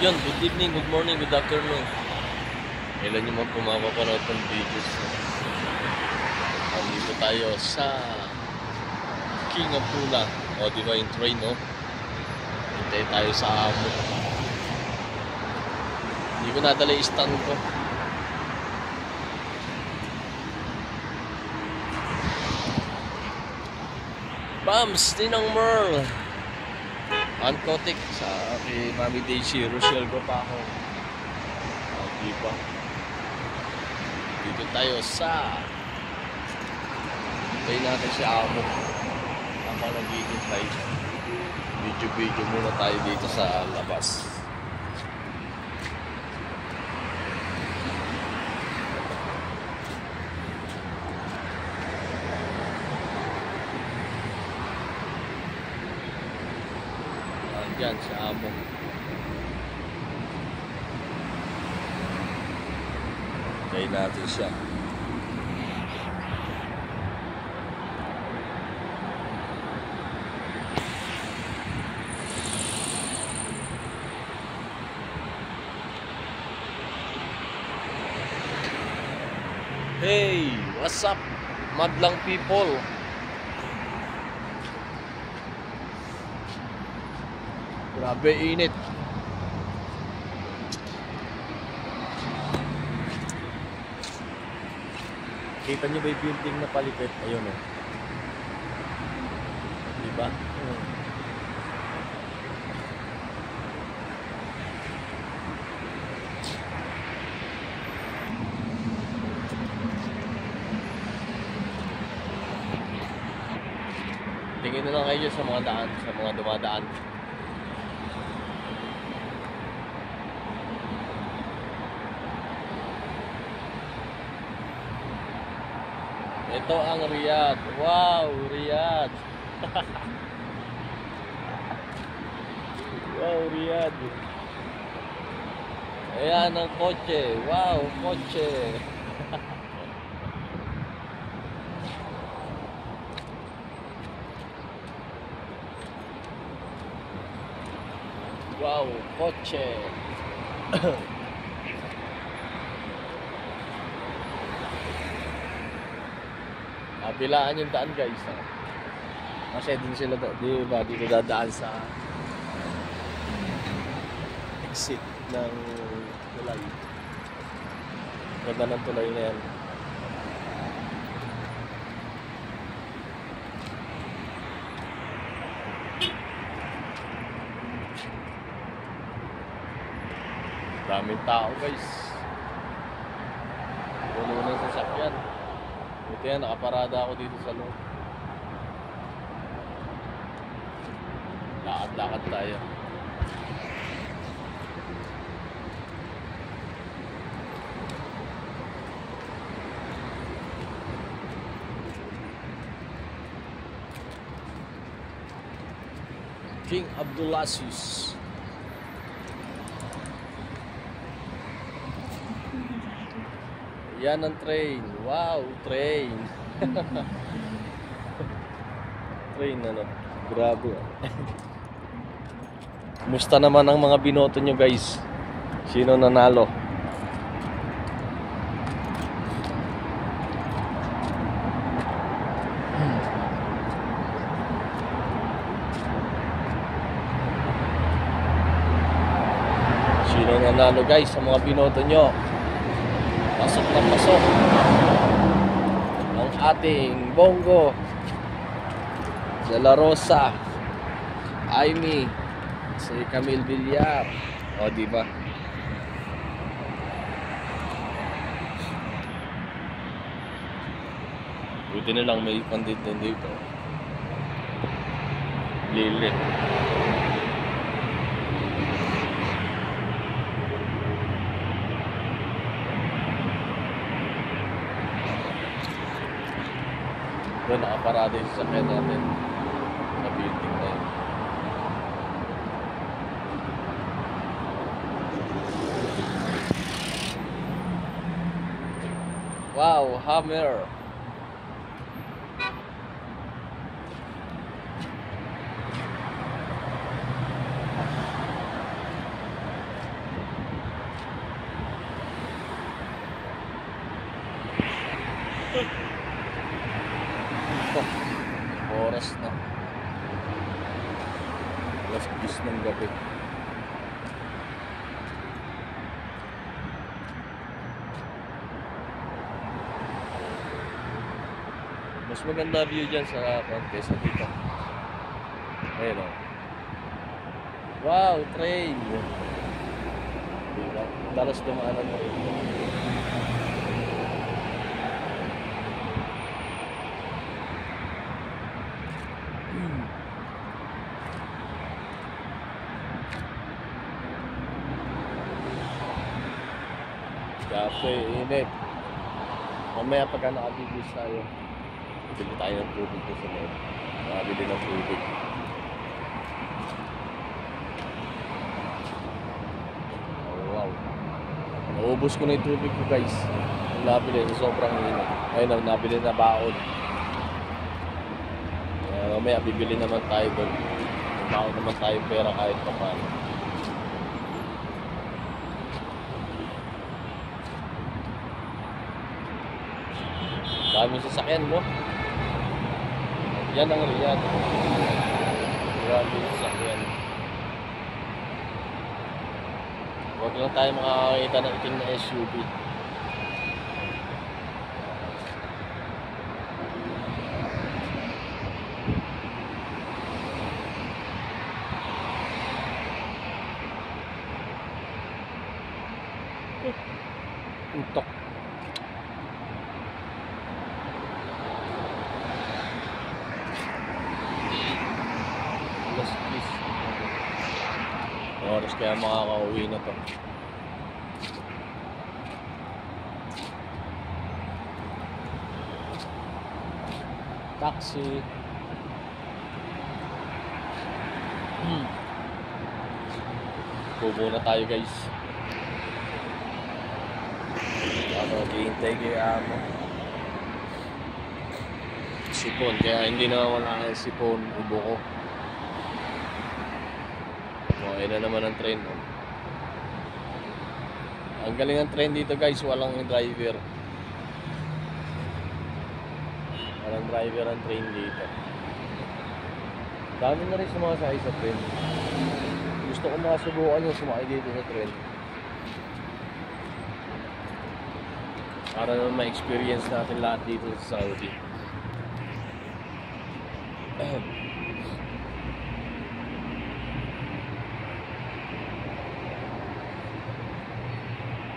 Yun, good evening, good morning, good afternoon. Kailan nyo man pumapapanood ng videos. Nandito tayo sa King of Tuna. O, di ba yung train, no? Hintay tayo sa amo. Hindi ko nadala yung stand ko. Bams, Ninang Merl. Ankotik sa kay Mami Daisy, Rochelle ko pa ako. Diba? Dito tayo sa hintay natin si amo. Ako naghihintay. Video muna tayo dito sa labas. Yan si amo. Kaya natin siya. Hey, what's up, madlang people? Grabe init. Kita nyo ba yung building na palipit? Ayun o. Diba? Tingin na lang kayo sa mga daan, sa mga dumadaan. Ito ang Riyadh. Wow, Riyadh. Wow, Riyadh. Ayan ang kotse. Wow, kotse. Wow, kotse. Pilaan yung daan, guys. Kasi din sila, di ba, dito dadaan sa exit ng tulay. Ganda ng tulay na yan. Daming tao, guys. Puno ng sasakyan. Ito yan, nakaparada ako dito sa loob. Lakad-lakad tayo. King Abdulaziz. Yan ang train. Wow, train. Train ano. Grabe. Musta naman ang mga binoto nyo, guys? Sino nanalo? Sino nanalo, guys, sa mga binoto nyo? Pasok na pasok ang ating Bongo, De La Rosa, Aimee, si Camille Villar. O, diba? Buti na lang may pandit din dito. Lilit. Doon nakaparada yung sasakyan natin sa building na yun. Wow, Hammer. ng gabi. Mas maganda view dyan sa kaysa dito. Ayun o. Wow, train! Diba? Dalas dumaanan mo rin. Cafe, init. Mamaya pagka nakabibis tayo, bili tayo ng tubig ko sa loob. Nakabili ng tubig. Oh, wow. Naubos ko na yung tubig ko, guys. Ang nabili, sobrang init. Ayun, nabili na baon. Mamaya bibili naman tayo doon. Baon naman tayo pera kahit pa paano. Daming sasakyan, no? Yan ang Riyadh. Daming sasakyan. Huwag lang tayo makakakita ng itim na SUV. Untok. Oras kaya makakauwi na to. Taxi. Kubo na tayo, guys. Hihintay kaya sipon, kaya hindi na wala ang sipon, ubo ko. Okay na naman ang train. Ang galing ng train dito, guys, walang driver. Walang driver ang train dito. Dami na rin sumakasakay sa train. Gusto ko makasubukan yung sumakay dito sa train. Para naman ma-experience natin lahat dito sa Saudi.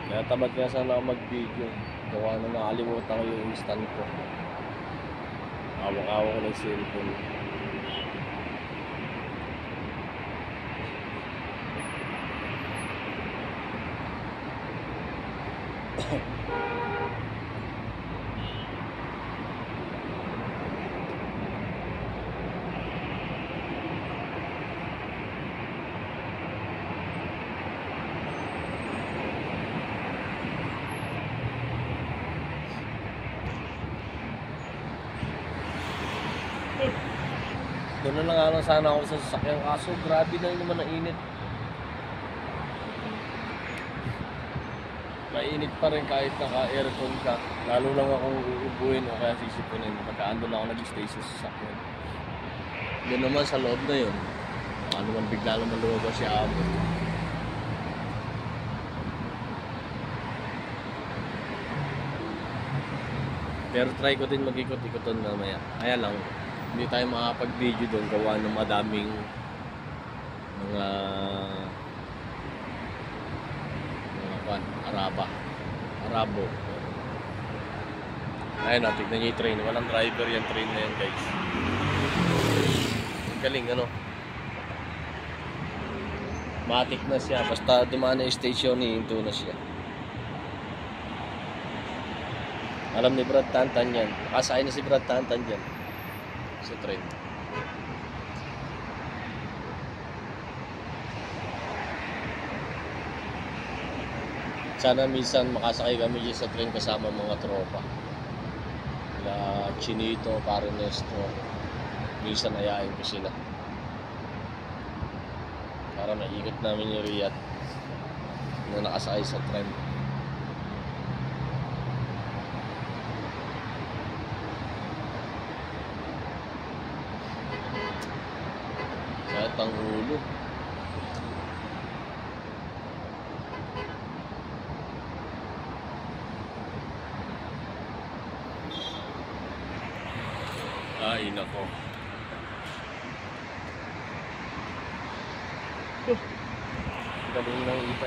Kaya tamad nga sana ako mag-video. Gawa na nakalimutan ko yung stand ko. Hawak-hawak ko ng cellphone. Doon na lang sana ako sa sasakyan, kaso grabe na naman ang init. Mainit pa rin kahit naka-aircon ka. Lalo lang akong uubuhin o kaya sisipunin pagka ando lang ako nag-stay sa sasakyan. Doon naman sa loob na yun, ano man bigla naman lumabas si Amo. Pero try ko din mag-ikot-ikoton mamaya. Kaya lang, hindi tayo makapag-video doon gawa ng madaming mga Arabo. Ayun o, tignan nyo yung train. Walang driver yung train na yan, guys. Ang galing, ano? Matik na siya. Basta dumaan na yung station, hihinto na siya. Alam ni Brad Tantan yan. Nakasakay na si Brad Tantan dyan sa train. Sana minsan makasakay kami dyan sa train kasama mga tropa. La Chinito, Pare Nestro. Minsan ayain ko sila. Para maikot namin yung Riyadh na nakasakay sa train. Ang ulo. Ay nako. Galing ng E5.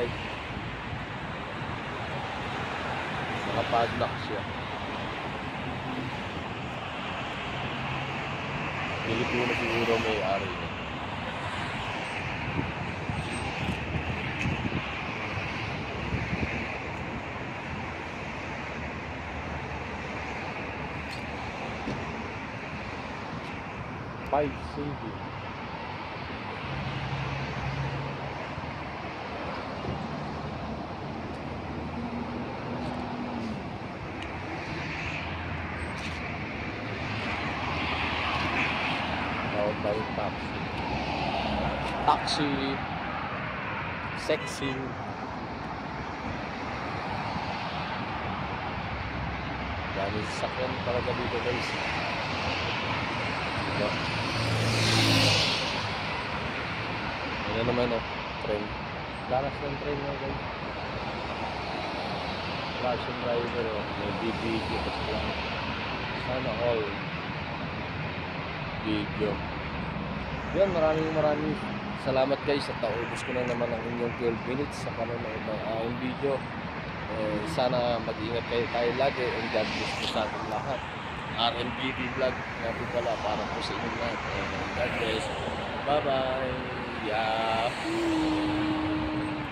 Nakapadlock siya. Pilipino siguro may-ari niya. Five CD. Tawag tayo taxi. Taxi. Sexy. Dami sasakyan talaga dito guys. Diba? Ano naman train. Lakas ng train mo guys. Russian driver may video kasi lang. Sana all video. Yan, maraming salamat guys at naubos ko na naman ang inyong 12 minutes sa panonood ng aking video. Sana mag-ingat kayo tayo lagi and God bless po sa ating lahat. RNBD vlog nga po pala para po sa inyong lahat. God bless. Bye bye. Yahoo!